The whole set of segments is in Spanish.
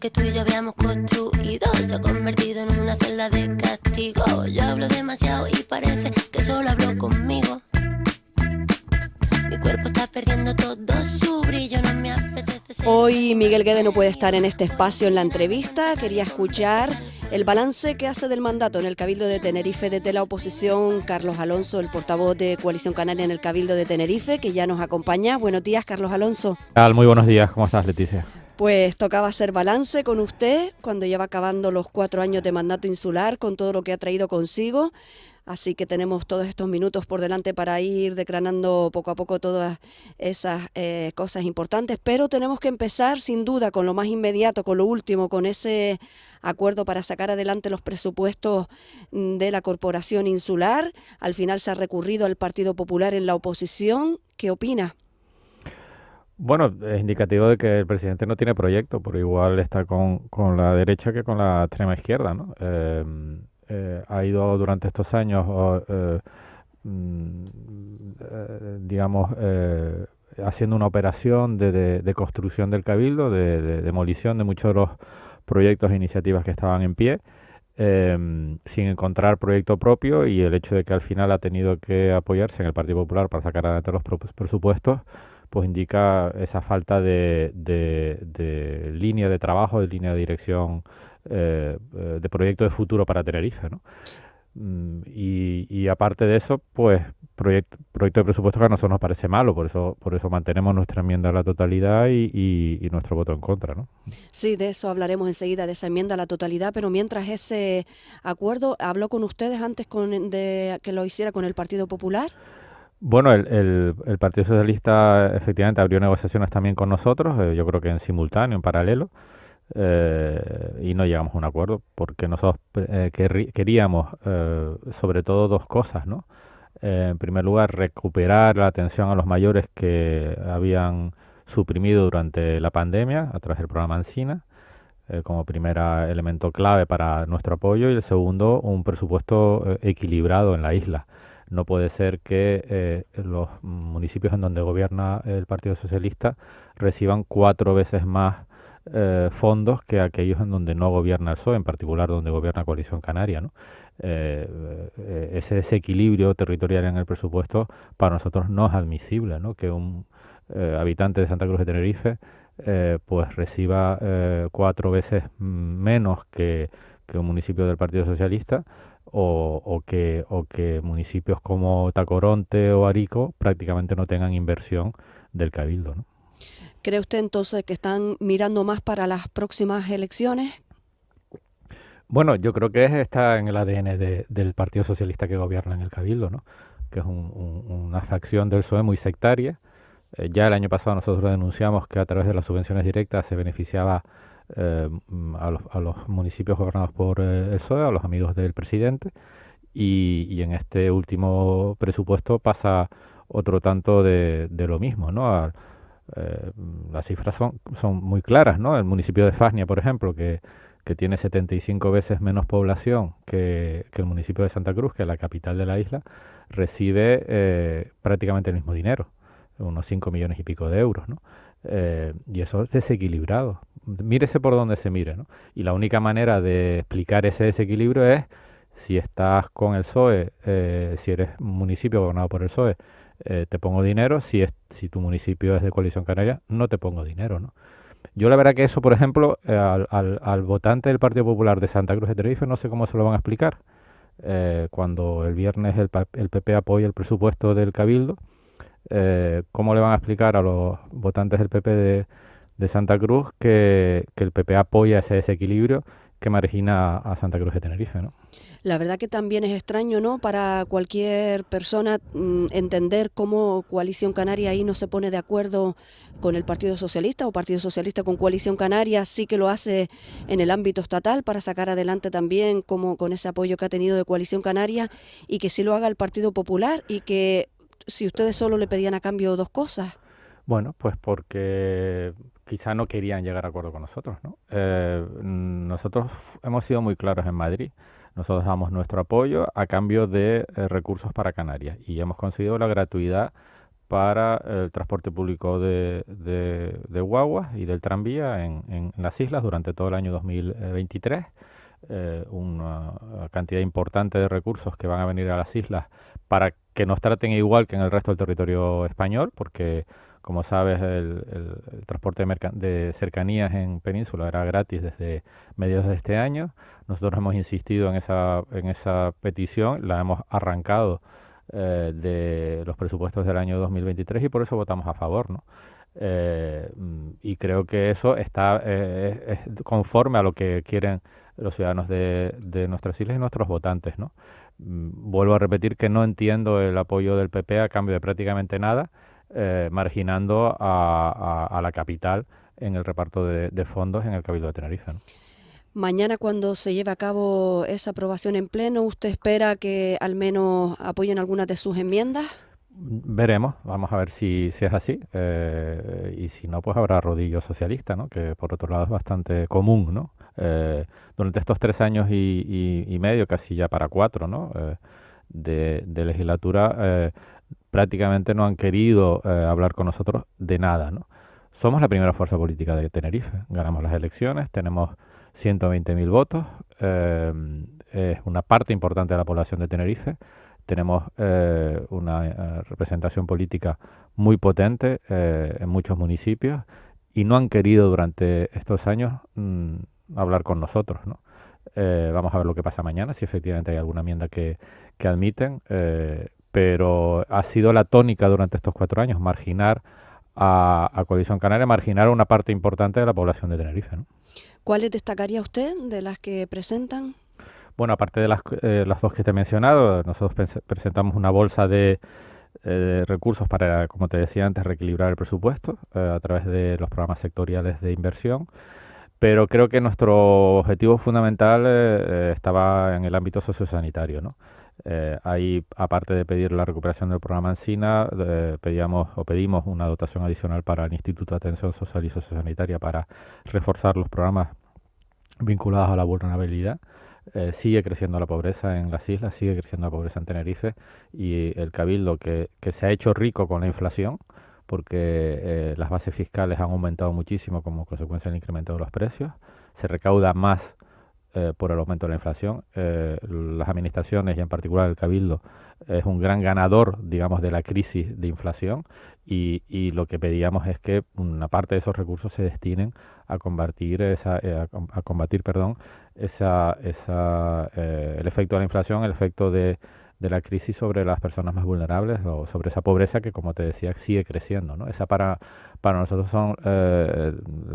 que tú y yo habíamos construido se ha convertido en una celda de castigo. Yo hablo demasiado y parece que solo hablo conmigo. Mi cuerpo está perdiendo todo su brillo, no me apetece ser... Hoy Miguel Guede no puede estar en este espacio en la entrevista. Quería escuchar el balance que hace del mandato en el Cabildo de Tenerife desde la oposición Carlos Alonso, el portavoz de Coalición Canaria en el Cabildo de Tenerife, que ya nos acompaña. Buenos días, Carlos Alonso. ¿Qué tal? Muy buenos días, ¿cómo estás, Leticia? Pues tocaba hacer balance con usted cuando lleva acabando los 4 años de mandato insular, con todo lo que ha traído consigo. Así que tenemos todos estos minutos por delante para ir decranando poco a poco todas esas cosas importantes, pero tenemos que empezar sin duda con lo más inmediato, con lo último, con ese acuerdo para sacar adelante los presupuestos de la Corporación Insular. Al final se ha recurrido al Partido Popular en la oposición. ¿Qué opina? Bueno, es indicativo de que el presidente no tiene proyecto, pero igual está con la derecha que con la extrema izquierda, ¿no? Ha ido durante estos años, digamos, haciendo una operación de construcción del Cabildo, de demolición de muchos de los proyectos e iniciativas que estaban en pie, sin encontrar proyecto propio, y el hecho de que al final ha tenido que apoyarse en el Partido Popular para sacar adelante los presupuestos, pues indica esa falta de línea de trabajo, de línea de dirección, de proyecto de futuro para Tenerife, ¿no? Y aparte de eso, pues proyecto de presupuesto que a nosotros nos parece malo, por eso mantenemos nuestra enmienda a la totalidad y nuestro voto en contra, ¿no? Sí, de eso hablaremos enseguida, de esa enmienda a la totalidad, pero mientras ese acuerdo, ¿habló con ustedes antes de que lo hiciera con el Partido Popular? Bueno, el Partido Socialista efectivamente abrió negociaciones también con nosotros, yo creo que en simultáneo, en paralelo, y no llegamos a un acuerdo porque nosotros queríamos sobre todo dos cosas, ¿no? En primer lugar, recuperar la atención a los mayores que habían suprimido durante la pandemia a través del programa Encina, como primer elemento clave para nuestro apoyo, y el segundo, un presupuesto equilibrado en la isla. No puede ser que los municipios en donde gobierna el Partido Socialista reciban 4 veces más fondos que aquellos en donde no gobierna el PSOE, en particular donde gobierna Coalición Canaria, ¿no? Ese desequilibrio territorial en el presupuesto para nosotros no es admisible, ¿no? Que un habitante de Santa Cruz de Tenerife pues reciba 4 veces menos que un municipio del Partido Socialista, o que municipios como Tacoronte o Arico prácticamente no tengan inversión del Cabildo, ¿no? ¿Cree usted entonces que están mirando más para las próximas elecciones? Bueno, yo creo que está en el ADN del Partido Socialista que gobierna en el Cabildo, ¿no? Que es una facción del PSOE muy sectaria. Ya el año pasado nosotros denunciamos que a través de las subvenciones directas se beneficiaba a los municipios gobernados por el PSOE, a los amigos del presidente, y en este último presupuesto pasa otro tanto de lo mismo, ¿no? Las cifras son muy claras, ¿no? El municipio de Fasnia, por ejemplo, que tiene 75 veces menos población que el municipio de Santa Cruz, que es la capital de la isla, recibe prácticamente el mismo dinero, unos 5 millones y pico de euros, ¿no? Y eso es desequilibrado. Mírese por donde se mire, ¿no? Y la única manera de explicar ese desequilibrio es si estás con el PSOE, si eres un municipio gobernado por el PSOE, te pongo dinero. Si tu municipio es de Coalición Canaria, no te pongo dinero, ¿no? Yo la verdad que eso, por ejemplo, al votante del Partido Popular de Santa Cruz de Tenerife no sé cómo se lo van a explicar. Cuando el viernes el PP apoya el presupuesto del Cabildo, ¿cómo le van a explicar a los votantes del PP de Santa Cruz que el PP apoya ese desequilibrio que margina a Santa Cruz de Tenerife, ¿no? La verdad que también es extraño, ¿no?, para cualquier persona entender cómo Coalición Canaria ahí no se pone de acuerdo con el Partido Socialista, o Partido Socialista con Coalición Canaria sí que lo hace en el ámbito estatal para sacar adelante también, como con ese apoyo que ha tenido de Coalición Canaria, y que sí lo haga el Partido Popular, y que si ustedes solo le pedían a cambio 2 cosas. Bueno, pues porque quizá no querían llegar a acuerdo con nosotros, ¿no? Nosotros hemos sido muy claros en Madrid. Nosotros damos nuestro apoyo a cambio de recursos para Canarias, y hemos conseguido la gratuidad para el transporte público de guaguas y del tranvía en las islas durante todo el año 2023. Una cantidad importante de recursos que van a venir a las islas para que nos traten igual que en el resto del territorio español, porque como sabes el transporte de cercanías en Península era gratis desde mediados de este año. Nosotros hemos insistido en esa petición, la hemos arrancado de los presupuestos del año 2023 y por eso votamos a favor, ¿no? Y creo que eso está es conforme a lo que quieren los ciudadanos de nuestras islas y nuestros votantes, ¿no? Vuelvo a repetir que no entiendo el apoyo del PP a cambio de prácticamente nada, marginando a la capital en el reparto de fondos en el Cabildo de Tenerife, ¿no? Mañana, cuando se lleve a cabo esa aprobación en pleno, ¿usted espera que al menos apoyen algunas de sus enmiendas? Veremos, vamos a ver si es así, y si no, pues habrá rodillo socialista, ¿no? Que por otro lado es bastante común, ¿no? Durante estos 3 años y medio, casi ya para 4, ¿no? De legislatura, prácticamente no han querido hablar con nosotros de nada, ¿no? Somos la primera fuerza política de Tenerife, ganamos las elecciones, tenemos 120.000 votos, es una parte importante de la población de Tenerife. Tenemos una representación política muy potente en muchos municipios y no han querido durante estos años hablar con nosotros, ¿no? Vamos a ver lo que pasa mañana, si efectivamente hay alguna enmienda que admiten, pero ha sido la tónica durante estos 4 años, marginar a Coalición Canaria, marginar a una parte importante de la población de Tenerife, ¿no? ¿Cuáles destacaría usted de las que presentan? Bueno, aparte de las dos que te he mencionado, nosotros presentamos una bolsa de recursos para, como te decía antes, reequilibrar el presupuesto a través de los programas sectoriales de inversión. Pero creo que nuestro objetivo fundamental estaba en el ámbito sociosanitario, ¿no? Ahí, aparte de pedir la recuperación del programa Encina, pedimos una dotación adicional para el Instituto de Atención Social y Sociosanitaria para reforzar los programas vinculados a la vulnerabilidad. Sigue creciendo la pobreza en las islas, sigue creciendo la pobreza en Tenerife, y el Cabildo que se ha hecho rico con la inflación, porque las bases fiscales han aumentado muchísimo como consecuencia del incremento de los precios, se recauda más por el aumento de la inflación. Las administraciones y en particular el Cabildo es un gran ganador, digamos, de la crisis de inflación, y lo que pedíamos es que una parte de esos recursos se destinen a combatir el efecto de la inflación, el efecto de la crisis sobre las personas más vulnerables o sobre esa pobreza que, como te decía, sigue creciendo, ¿no? Esa para nosotros son,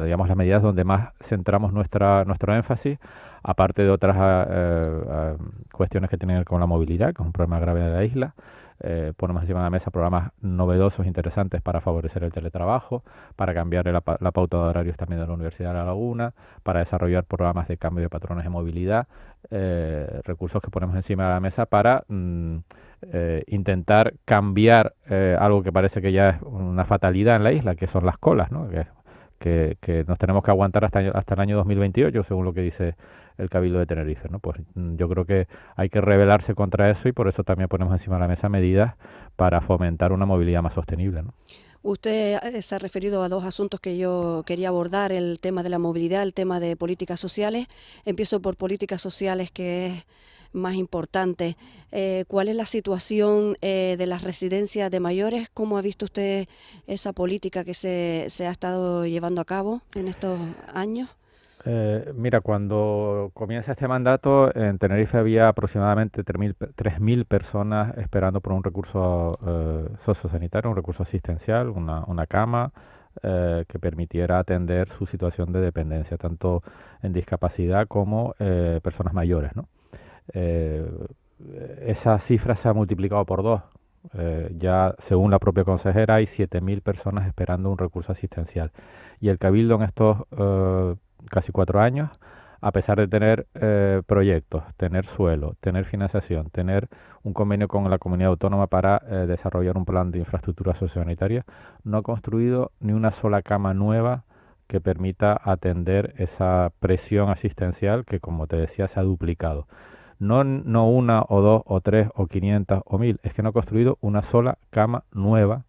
digamos, las medidas donde más centramos nuestro énfasis, aparte de otras cuestiones que tienen que ver con la movilidad, que es un problema grave de la isla. Ponemos encima de la mesa programas novedosos, interesantes para favorecer el teletrabajo, para cambiar la pauta de horarios también de la Universidad de La Laguna, para desarrollar programas de cambio de patrones de movilidad, recursos que ponemos encima de la mesa para intentar cambiar algo que parece que ya es una fatalidad en la isla, que son las colas, ¿no? Que nos tenemos que aguantar hasta el año 2028, según lo que dice el Cabildo de Tenerife, ¿no? Pues yo creo que hay que rebelarse contra eso, y por eso también ponemos encima de la mesa medidas para fomentar una movilidad más sostenible, ¿no? Usted se ha referido a 2 asuntos que yo quería abordar, el tema de la movilidad, el tema de políticas sociales. Empiezo por políticas sociales, que es más importante. ¿Cuál es la situación de las residencias de mayores? ¿Cómo ha visto usted esa política que se ha estado llevando a cabo en estos años? Mira, cuando comienza este mandato, en Tenerife había aproximadamente 3.000 personas esperando por un recurso sociosanitario, un recurso asistencial, una cama que permitiera atender su situación de dependencia, tanto en discapacidad como personas mayores, ¿no? Esa cifra se ha multiplicado por 2. Ya, según la propia consejera, hay 7.000 personas esperando un recurso asistencial. Y el Cabildo en estos casi 4 años, a pesar de tener proyectos, tener suelo, tener financiación, tener un convenio con la comunidad autónoma para desarrollar un plan de infraestructura sociosanitaria, no ha construido ni una sola cama nueva que permita atender esa presión asistencial que, como te decía, se ha duplicado. No una o 2 o 3 o 500 o 1.000, es que no ha construido una sola cama nueva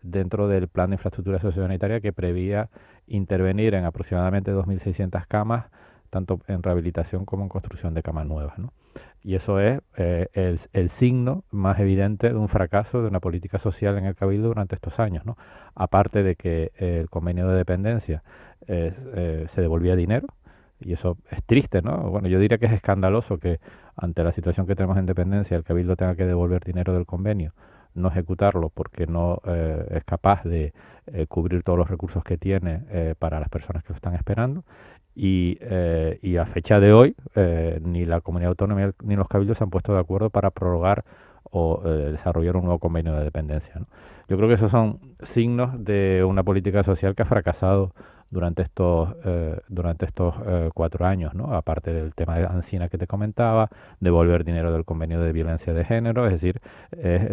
dentro del plan de infraestructura sociosanitaria que prevía intervenir en aproximadamente 2.600 camas, tanto en rehabilitación como en construcción de camas nuevas, ¿no? Y eso es el signo más evidente de un fracaso de una política social en el Cabildo durante estos años, ¿no? Aparte de que el convenio de dependencia se devolvía dinero, y eso es triste, ¿no? Bueno, yo diría que es escandaloso que ante la situación que tenemos en dependencia el Cabildo tenga que devolver dinero del convenio, no ejecutarlo porque no es capaz de cubrir todos los recursos que tiene para las personas que lo están esperando. Y a fecha de hoy, ni la comunidad autónoma ni los cabildos se han puesto de acuerdo para prorrogar o desarrollar un nuevo convenio de dependencia, ¿no? Yo creo que esos son signos de una política social que ha fracasado durante estos 4 años, ¿no? Aparte del tema de Ancina que te comentaba, devolver dinero del convenio de violencia de género, es decir,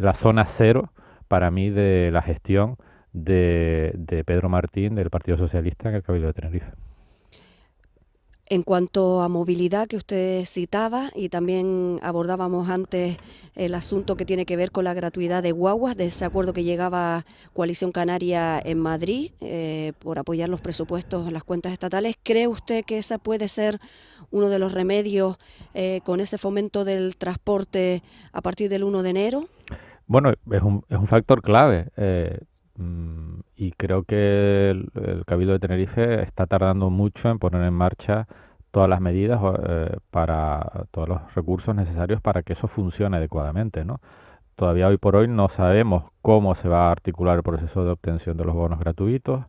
la zona cero para mí de la gestión de Pedro Martín del Partido Socialista en el Cabildo de Tenerife. En cuanto a movilidad que usted citaba, y también abordábamos antes el asunto que tiene que ver con la gratuidad de guaguas, de ese acuerdo que llegaba Coalición Canaria en Madrid por apoyar los presupuestos, las cuentas estatales, ¿cree usted que ese puede ser uno de los remedios con ese fomento del transporte a partir del 1 de enero? Bueno, es un factor clave. Y creo que el Cabildo de Tenerife está tardando mucho en poner en marcha todas las medidas para todos los recursos necesarios para que eso funcione adecuadamente, ¿no? Todavía hoy por hoy no sabemos cómo se va a articular el proceso de obtención de los bonos gratuitos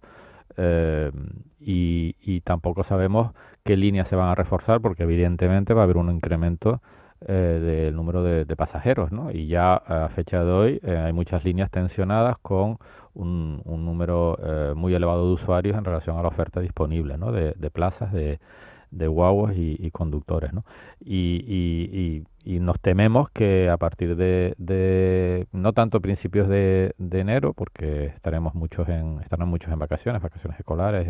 y tampoco sabemos qué líneas se van a reforzar porque evidentemente va a haber un incremento del número de pasajeros, ¿no? Y ya a fecha de hoy hay muchas líneas tensionadas con un número muy elevado de usuarios en relación a la oferta disponible, ¿no? de plazas, de guaguas y conductores, ¿no? Y nos tememos que a partir de no tanto principios de enero, porque estarán muchos en vacaciones escolares,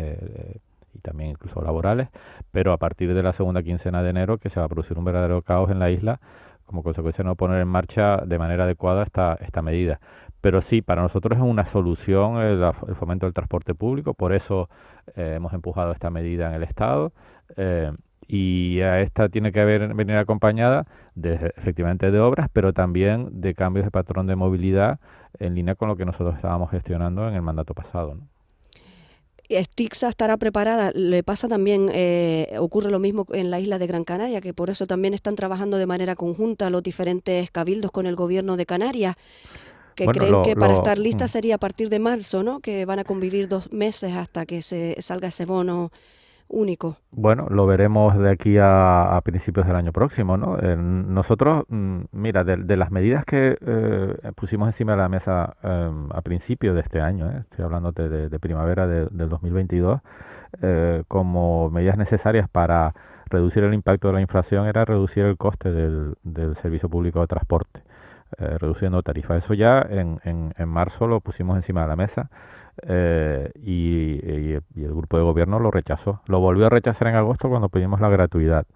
y también incluso laborales, pero a partir de la segunda quincena de enero que se va a producir un verdadero caos en la isla como consecuencia de no poner en marcha de manera adecuada esta medida. Pero sí, para nosotros es una solución el fomento del transporte público, por eso hemos empujado esta medida en el Estado y a esta tiene que venir acompañada efectivamente de obras, pero también de cambios de patrón de movilidad en línea con lo que nosotros estábamos gestionando en el mandato pasado, ¿no? ¿Stixa estará preparada? Le pasa también, ocurre lo mismo en la isla de Gran Canaria, que por eso también están trabajando de manera conjunta los diferentes cabildos con el gobierno de Canarias, que bueno, creen que para estar lista sería a partir de marzo, ¿no? Que van a convivir 2 meses hasta que se salga ese bono único. Bueno, lo veremos de aquí a principios del año próximo, ¿no? Nosotros, mira, de las medidas que pusimos encima de la mesa a principios de este año, estoy hablando de primavera del 2022, como medidas necesarias para reducir el impacto de la inflación era reducir el coste del servicio público de transporte, reduciendo tarifas. Eso ya en marzo lo pusimos encima de la mesa. Y el grupo de gobierno lo rechazó. Lo volvió a rechazar en agosto cuando pedimos la gratuidad.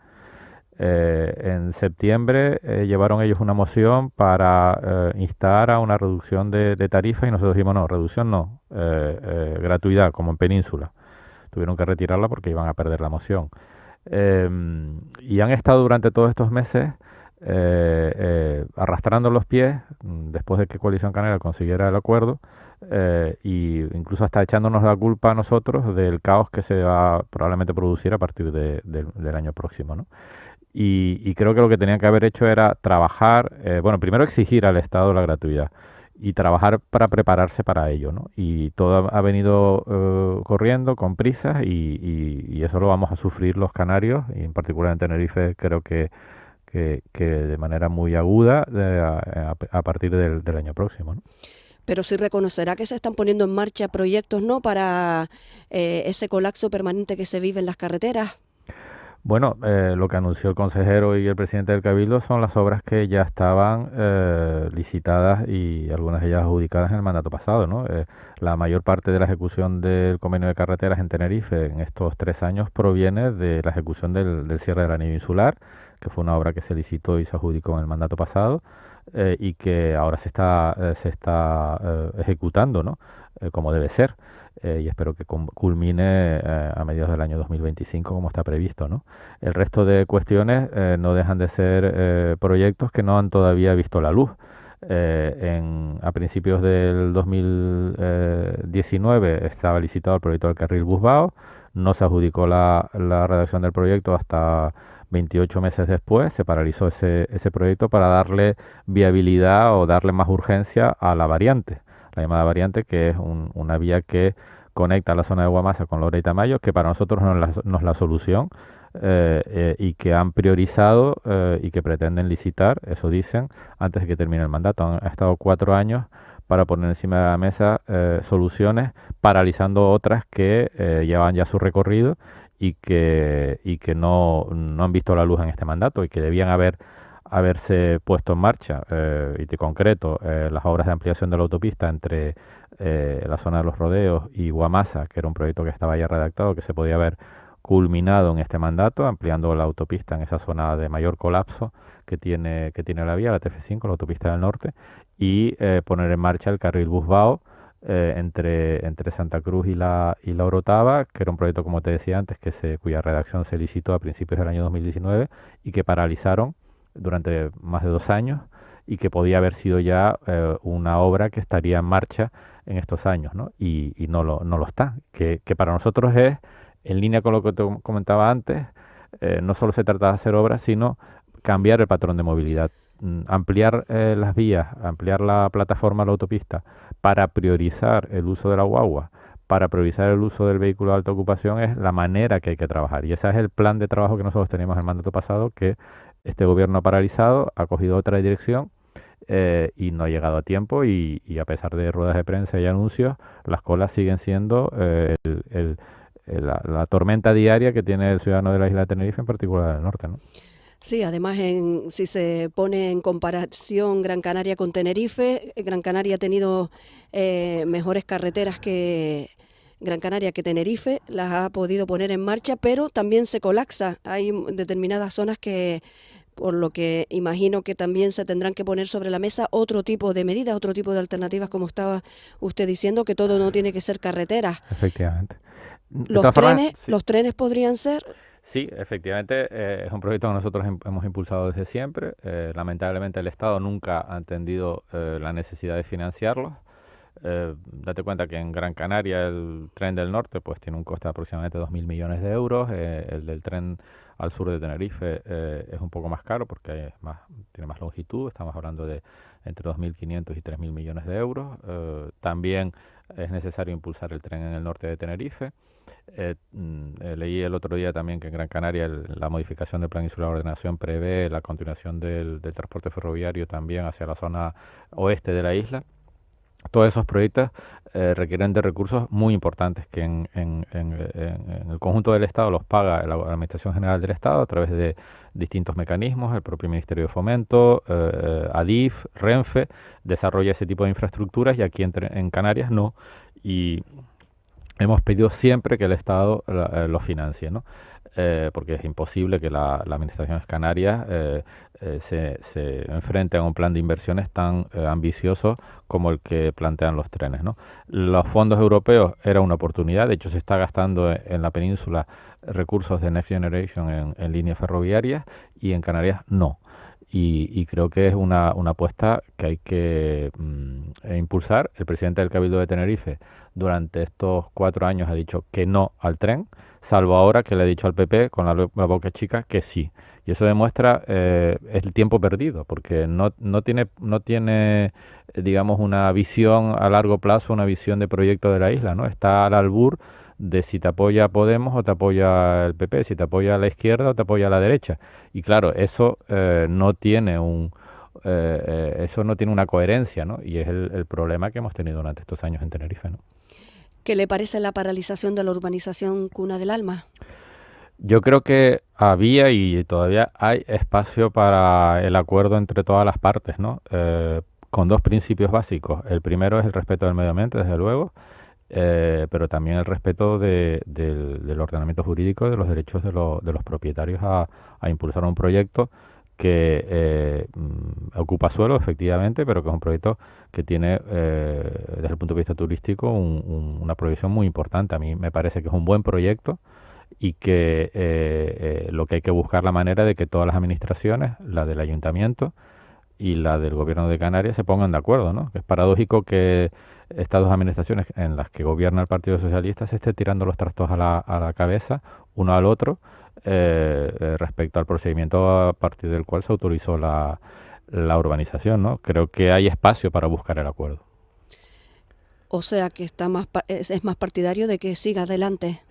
En septiembre llevaron ellos una moción para instar a una reducción de tarifas y nosotros dijimos no, reducción no, gratuidad como en Península. Tuvieron que retirarla porque iban a perder la moción. Y han estado durante todos estos meses arrastrando los pies después de que Coalición Canaria consiguiera el acuerdo y incluso hasta echándonos la culpa a nosotros del caos que se va a probablemente producir a partir del año próximo, ¿no? Y creo que lo que tenían que haber hecho era trabajar, primero exigir al Estado la gratuidad y trabajar para prepararse para ello, ¿no? Y todo ha venido corriendo con prisas y eso lo vamos a sufrir los canarios y en particular en Tenerife creo que de manera muy aguda a partir del año próximo, ¿no? Pero sí reconocerá que se están poniendo en marcha proyectos, ¿no?, para ese colapso permanente que se vive en las carreteras. Bueno, lo que anunció el consejero y el presidente del Cabildo son las obras que ya estaban licitadas y algunas de ellas adjudicadas en el mandato pasado, ¿no? La mayor parte de la ejecución del convenio de carreteras en Tenerife en estos 3 años proviene de la ejecución del cierre del anillo insular, que fue una obra que se licitó y se adjudicó en el mandato pasado, y que ahora se está ejecutando, ¿no? Como debe ser, y espero que culmine a mediados del año 2025 como está previsto, ¿no? El resto de cuestiones no dejan de ser proyectos que no han todavía visto la luz. A principios del 2019 estaba licitado el proyecto del carril Busbao, no se adjudicó la redacción del proyecto hasta 28 meses después, se paralizó ese proyecto para darle viabilidad o darle más urgencia a la variante, la llamada variante, que es una vía que conecta la zona de Guamasa con Lora y Tamayo, que para nosotros no es la solución, y que han priorizado y que pretenden licitar, eso dicen, antes de que termine el mandato. Han estado 4 años para poner encima de la mesa soluciones, paralizando otras que llevan ya su recorrido y que no han visto la luz en este mandato y que debían haberse puesto en marcha, y de concreto las obras de ampliación de la autopista entre la zona de los Rodeos y Guamasa, que era un proyecto que estaba ya redactado, que se podía haber culminado en este mandato, ampliando la autopista en esa zona de mayor colapso que tiene la vía, la TF5, la autopista del norte, y poner en marcha el carril Busbao entre Santa Cruz y la Orotava, que era un proyecto, como te decía antes, cuya redacción se licitó a principios del año 2019 y que paralizaron durante más de 2 años, y que podía haber sido ya una obra que estaría en marcha en estos años, ¿no? Y no lo está, que para nosotros es, en línea con lo que te comentaba antes, no solo se trata de hacer obras, sino cambiar el patrón de movilidad, ampliar las vías, ampliar la plataforma de la autopista para priorizar el uso de la guagua, para priorizar el uso del vehículo de alta ocupación, es la manera que hay que trabajar. Y ese es el plan de trabajo que nosotros teníamos en el mandato pasado, que este gobierno ha paralizado, ha cogido otra dirección, y no ha llegado a tiempo, y a pesar de ruedas de prensa y anuncios, las colas siguen siendo la tormenta diaria que tiene el ciudadano de la isla de Tenerife, en particular del norte, ¿no? Sí, además si se pone en comparación Gran Canaria con Tenerife, Gran Canaria ha tenido mejores carreteras que Gran Canaria que Tenerife, las ha podido poner en marcha, pero también se colapsa. Hay determinadas zonas que, por lo que imagino que también se tendrán que poner sobre la mesa otro tipo de medidas, otro tipo de alternativas, como estaba usted diciendo, que todo no tiene que ser carreteras. Efectivamente. ¿Los trenes podrían ser? Sí, efectivamente, es un proyecto que nosotros hemos impulsado desde siempre. Lamentablemente el Estado nunca ha entendido la necesidad de financiarlos. Date cuenta que en Gran Canaria el tren del norte pues tiene un coste de aproximadamente 2.000 millones de euros. El del tren al sur de Tenerife es un poco más caro porque tiene más longitud. Estamos hablando de entre 2.500 y 3.000 millones de euros. También es necesario impulsar el tren en el norte de Tenerife. Leí el otro día también que en Gran Canaria la modificación del Plan Insular de Ordenación prevé la continuación del transporte ferroviario también hacia la zona oeste de la isla. Todos esos proyectos requieren de recursos muy importantes que en el conjunto del Estado los paga la Administración General del Estado a través de distintos mecanismos. El propio Ministerio de Fomento, ADIF, Renfe, desarrolla ese tipo de infraestructuras, y aquí en Canarias no. Y hemos pedido siempre que el Estado lo financie, ¿no? Porque es imposible que la Administración Canarias se enfrente a un plan de inversiones tan ambicioso como el que plantean los trenes, ¿no? Los fondos europeos era una oportunidad, de hecho se está gastando en la península recursos de Next Generation en líneas ferroviarias, y en Canarias no. Y creo que es una apuesta que hay que impulsar. El presidente del Cabildo de Tenerife durante estos 4 años ha dicho que no al tren, salvo ahora que le ha dicho al PP con la boca chica que sí. Y eso demuestra el tiempo perdido, porque no tiene digamos, una visión a largo plazo, una visión de proyecto de la isla, ¿no? Está al albur de si te apoya Podemos o te apoya el PP, si te apoya a la izquierda o te apoya a la derecha. Y claro, eso no tiene una coherencia, ¿no? Y es el problema que hemos tenido durante estos años en Tenerife, ¿no? ¿Qué le parece la paralización de la urbanización Cuna del Alma? Yo creo que había y todavía hay espacio para el acuerdo entre todas las partes, ¿no? Con 2 principios básicos. El primero es el respeto del medio ambiente, desde luego, pero también el respeto del ordenamiento jurídico y de los derechos de los propietarios a impulsar un proyecto que ocupa suelo, efectivamente, pero que es un proyecto que tiene, desde el punto de vista turístico, una proyección muy importante. A mí me parece que es un buen proyecto y que lo que hay que buscar la manera de que todas las administraciones, la del ayuntamiento y la del gobierno de Canarias, se pongan de acuerdo, ¿no? Es paradójico que estas dos administraciones en las que gobierna el Partido Socialista se esté tirando los trastos a la cabeza uno al otro respecto al procedimiento a partir del cual se autorizó la urbanización, ¿no? Creo que hay espacio para buscar el acuerdo. O sea que es más partidario de que siga adelante.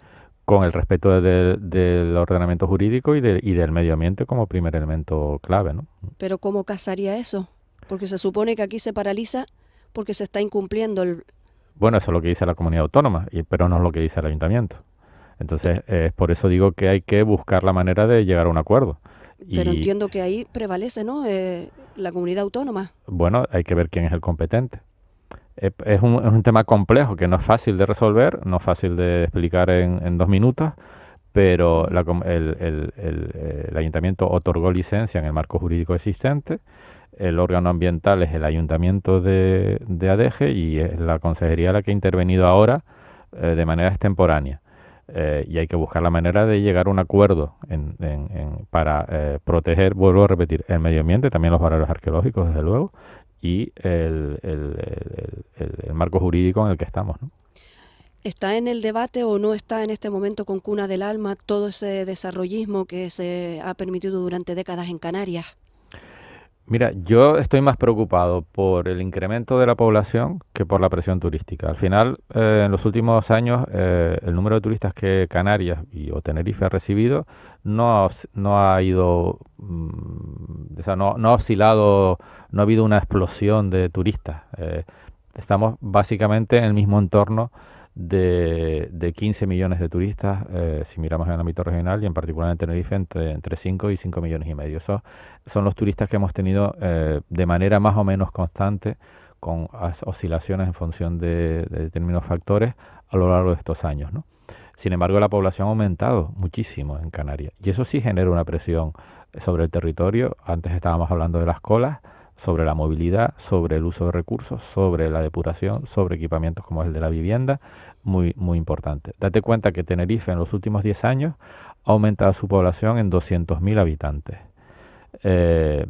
Con el respeto del ordenamiento jurídico y del medio ambiente como primer elemento clave, ¿no? Pero ¿cómo casaría eso? Porque se supone que aquí se paraliza porque se está incumpliendo el... Bueno, eso es lo que dice la comunidad autónoma, pero no es lo que dice el ayuntamiento. Entonces, por eso digo que hay que buscar la manera de llegar a un acuerdo. Pero entiendo que ahí prevalece, ¿no? La comunidad autónoma. Bueno, hay que ver quién es el competente. Es un tema complejo que no es fácil de resolver, no es fácil de explicar en 2 minutos, pero el ayuntamiento otorgó licencia en el marco jurídico existente. El órgano ambiental es el ayuntamiento de Adeje y es la consejería la que ha intervenido ahora de manera extemporánea. Y hay que buscar la manera de llegar a un acuerdo para proteger, vuelvo a repetir, el medio ambiente, también los valores arqueológicos, desde luego, y el marco jurídico en el que estamos, ¿no? ¿Está en el debate o no está en este momento con Cuna del Alma todo ese desarrollismo que se ha permitido durante décadas en Canarias? Mira, yo estoy más preocupado por el incremento de la población que por la presión turística. Al final, en los últimos años, el número de turistas que Canarias o Tenerife ha recibido no ha ido, o sea, no ha oscilado, no ha habido una explosión de turistas. Estamos básicamente en el mismo entorno de 15 millones de turistas, si miramos en el ámbito regional y en particular en Tenerife, entre 5 y 5 millones y medio. Esos son los turistas que hemos tenido de manera más o menos constante, con oscilaciones en función de determinados factores a lo largo de estos años, ¿no? Sin embargo, la población ha aumentado muchísimo en Canarias y eso sí genera una presión sobre el territorio. Antes estábamos hablando de las colas, sobre la movilidad, sobre el uso de recursos, sobre la depuración, sobre equipamientos como el de la vivienda, muy, muy importante. Date cuenta que Tenerife en los últimos 10 años ha aumentado su población en 200.000 habitantes. En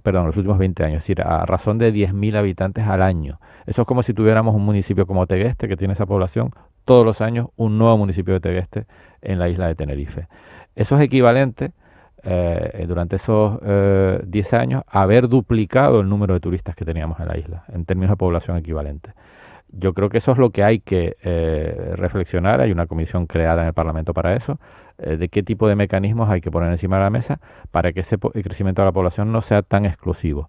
los últimos 20 años, es decir, a razón de 10.000 habitantes al año. Eso es como si tuviéramos un municipio como Tegueste, que tiene esa población, todos los años un nuevo municipio de Tegueste en la isla de Tenerife. Eso es equivalente durante esos 10 años haber duplicado el número de turistas que teníamos en la isla, en términos de población equivalente. Yo creo que eso es lo que hay que reflexionar. Hay una comisión creada en el Parlamento para eso, de qué tipo de mecanismos hay que poner encima de la mesa para que ese crecimiento de la población no sea tan explosivo.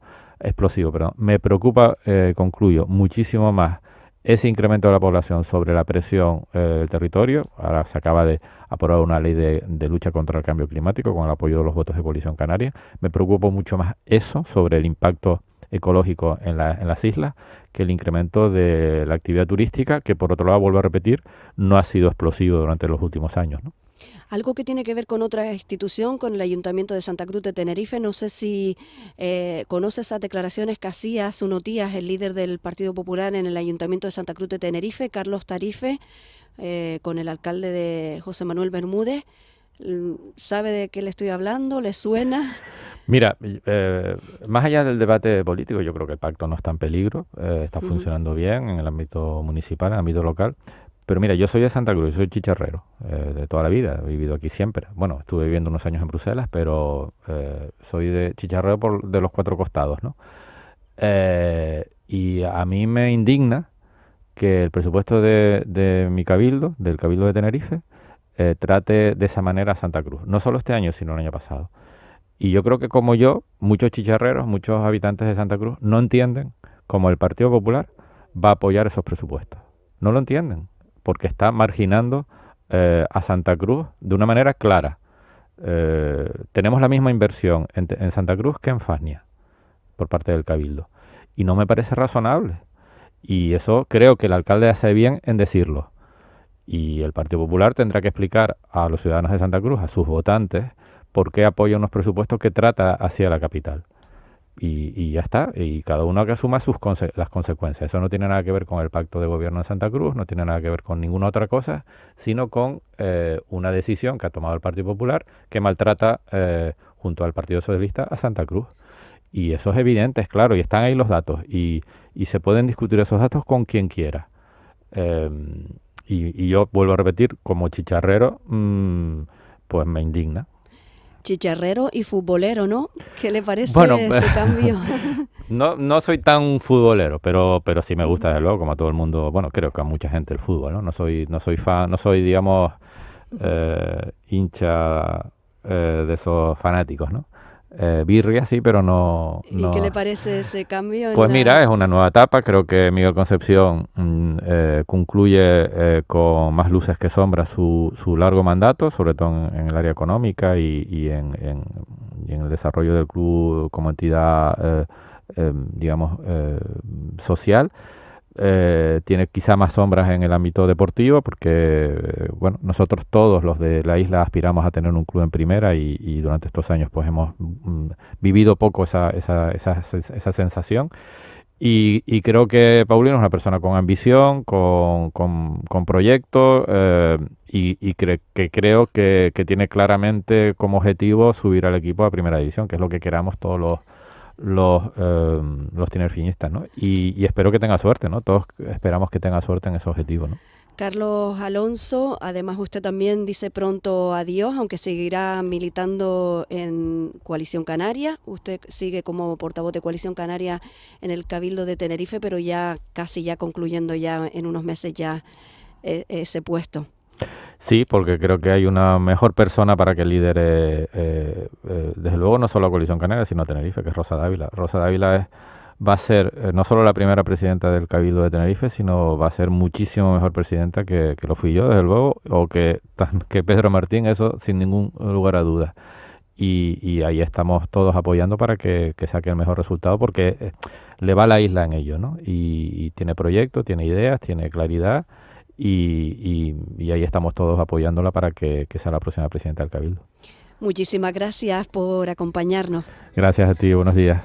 Me preocupa, concluyo, muchísimo más ese incremento de la población sobre la presión del territorio. Ahora se acaba de aprobar una ley de lucha contra el cambio climático con el apoyo de los votos de Coalición Canaria. Me preocupa mucho más eso sobre el impacto ecológico en las islas que el incremento de la actividad turística, que por otro lado, vuelvo a repetir, no ha sido explosivo durante los últimos años, ¿no? Algo que tiene que ver con otra institución, con el Ayuntamiento de Santa Cruz de Tenerife. No sé si conoce esas declaraciones que hacía hace unos días el líder del Partido Popular en el Ayuntamiento de Santa Cruz de Tenerife, Carlos Tarife, con el alcalde de José Manuel Bermúdez. ¿Sabe de qué le estoy hablando? ¿Le suena? Mira, más allá del debate político, yo creo que el pacto no está en peligro, está funcionando bien en el ámbito municipal, en el ámbito local. Pero mira, yo soy de Santa Cruz, soy chicharrero de toda la vida, he vivido aquí siempre. Bueno, estuve viviendo unos años en Bruselas, pero soy de chicharrero de los 4 costados, ¿no? Y a mí me indigna que el presupuesto de mi cabildo, del Cabildo de Tenerife, trate de esa manera a Santa Cruz. No solo este año, sino el año pasado. Y yo creo que como yo, muchos chicharreros, muchos habitantes de Santa Cruz no entienden cómo el Partido Popular va a apoyar esos presupuestos. No lo entienden, porque está marginando a Santa Cruz de una manera clara. Tenemos la misma inversión en Santa Cruz que en Fasnia, por parte del Cabildo. Y no me parece razonable. Y eso creo que el alcalde hace bien en decirlo. Y el Partido Popular tendrá que explicar a los ciudadanos de Santa Cruz, a sus votantes, por qué apoya unos presupuestos que trata hacia la capital. Y ya está, y cada uno que asuma las consecuencias. Eso no tiene nada que ver con el pacto de gobierno en Santa Cruz, no tiene nada que ver con ninguna otra cosa, sino con una decisión que ha tomado el Partido Popular que maltrata junto al Partido Socialista a Santa Cruz. Y eso es evidente, es claro, y están ahí los datos, y se pueden discutir esos datos con quien quiera. Y yo vuelvo a repetir, como chicharrero, pues me indigna. Chicharrero y futbolero, ¿no? ¿Qué le parece ese cambio? No soy tan futbolero, pero sí me gusta, desde luego, como a todo el mundo. Bueno, creo que a mucha gente el fútbol, ¿no? No soy fan, no soy, digamos, hincha de esos fanáticos, ¿no? Birria sí, pero no. ¿Y qué le parece ese cambio? Pues mira, es una nueva etapa. Creo que Miguel Concepción concluye con más luces que sombras su largo mandato, sobre todo en el área económica y en el desarrollo del club como entidad, digamos, social. Tiene quizá más sombras en el ámbito deportivo porque, bueno, nosotros todos los de la isla aspiramos a tener un club en primera y durante estos años pues hemos vivido poco esa sensación y creo que Paulino es una persona con ambición, con proyectos y creo que tiene claramente como objetivo subir al equipo a primera división, que es lo que queramos todos los tinerfiñistas, ¿no? Y espero que tenga suerte, ¿no? Todos esperamos que tenga suerte en ese objetivo, ¿no? Carlos Alonso, además usted también dice pronto adiós, aunque seguirá militando en Coalición Canaria. Usted sigue como portavoz de Coalición Canaria en el Cabildo de Tenerife, pero ya casi ya concluyendo ya en unos meses ya ese puesto. Sí, porque creo que hay una mejor persona para que lidere, desde luego, no solo a Coalición Canaria, sino a Tenerife, que es Rosa Dávila. Rosa Dávila va a ser no solo la primera presidenta del Cabildo de Tenerife, sino va a ser muchísimo mejor presidenta que lo fui yo, desde luego, o que Pedro Martín, eso sin ningún lugar a dudas. Y ahí estamos todos apoyando para que saque el mejor resultado, porque le va a la isla en ello, ¿no? Y tiene proyectos, tiene ideas, tiene claridad. Y ahí estamos todos apoyándola para que sea la próxima presidenta del Cabildo. Muchísimas gracias por acompañarnos. Gracias a ti, buenos días.